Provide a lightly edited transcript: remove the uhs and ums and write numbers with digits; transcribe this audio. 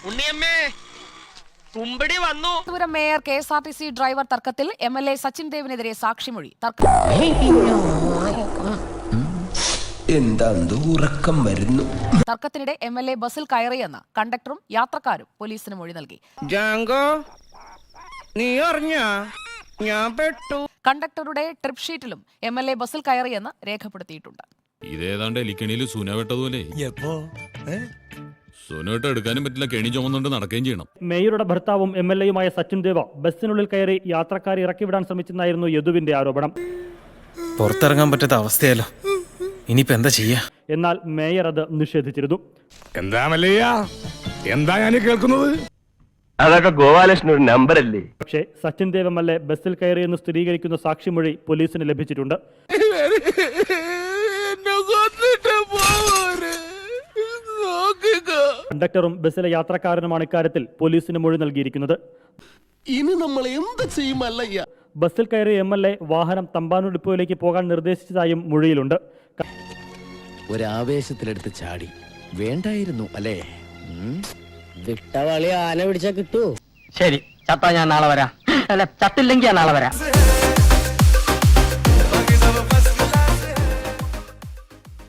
ഉണ്ണിയമ്മേ കുമ്പടി വന്നു. Thiruvananthapuram mayor KSRTC driver തർക്കത്തിൽ MLA Sachin ദേവിനെതിരെ സാക്ഷിമൊഴി. ഉറക്കം വരുന്നു. തർക്കത്തിനിടെ MLA ബസ്സിൽ കയറിയെന്ന് കണ്ടക്ടറും യാത്രക്കാരും പോലീസിന് മൊഴി നൽകി. കണ്ടക്ടറുടെ ട്രിപ്പ് ഷീറ്റിലും MLA ബസ്സിൽ കയറിയെന്ന് രേഖപ്പെടുത്തിയിട്ടുണ്ട്. ഇതേതാണ്ട് എലിക്കണിയിൽ സുന വെട്ടതുപോലെ സുനോട്ട് എടുക്കാനും പറ്റില്ല, കെണി ചുമന്നുകൊണ്ട് നടക്കുകയും ചെയ്യണം. മേയറുടെ ഭർത്താവും MLAയുമായ സച്ചിൻ ദേവ ബസ്സിനുള്ളിൽ കയറി യാത്രക്കാരെ ഇറക്കിവിടാൻ ശ്രമിച്ചെന്നായിരുന്നു യദുവിന്റെ ആരോപണം. പുറത്തിറങ്ങാൻ പറ്റാത്ത അവസ്ഥയല്ലോ, ഇനിയിപ്പോ എന്താ ചെയ്യാ? എന്നാൽ മേയർ അത് നിഷേധിച്ചിരുന്നു. എന്താ ഞാൻ കേൾക്കുന്നത്? അതൊക്കെ ഗോപാലകൃഷ്ണൻ ഒരു നമ്പറല്ലേ? പക്ഷേ സച്ചിൻ ദേവ് MLA ബസ്സിൽ കയറിയെന്ന് സ്ഥിരീകരിക്കുന്ന സാക്ഷിമൊഴി പോലീസിന് ലഭിച്ചിട്ടുണ്ട്. കണ്ടക്ടറും ബസ്സിലെ യാത്രക്കാരനുമാണ് ഇക്കാര്യത്തിൽ പോലീസിന് മൊഴി നൽകിയിരിക്കുന്നത്. ഇനി നമ്മൾ എന്ത് ചെയ്യുമല്ലയ്യ? ബസ്സിൽ കയറിയ MLA വാഹനം തമ്പാനൂർ ഡിപ്പോയിലേക്ക് പോകാൻ നിർദ്ദേശിച്ചതായും മൊഴിയിലുണ്ട്. ഒരാവേശത്തിലെടുത്ത് ചാടി വേണ്ടായിരുന്നു അല്ലേ? വിട്ടവളി ആന പിടിച്ചാ കിട്ടൂ. ശരി, ചത്താ ഞാൻ നാളെ വരാം. അല്ല, ചത്തില്ലെങ്കിൽ ഞാൻ നാളെ വരാം.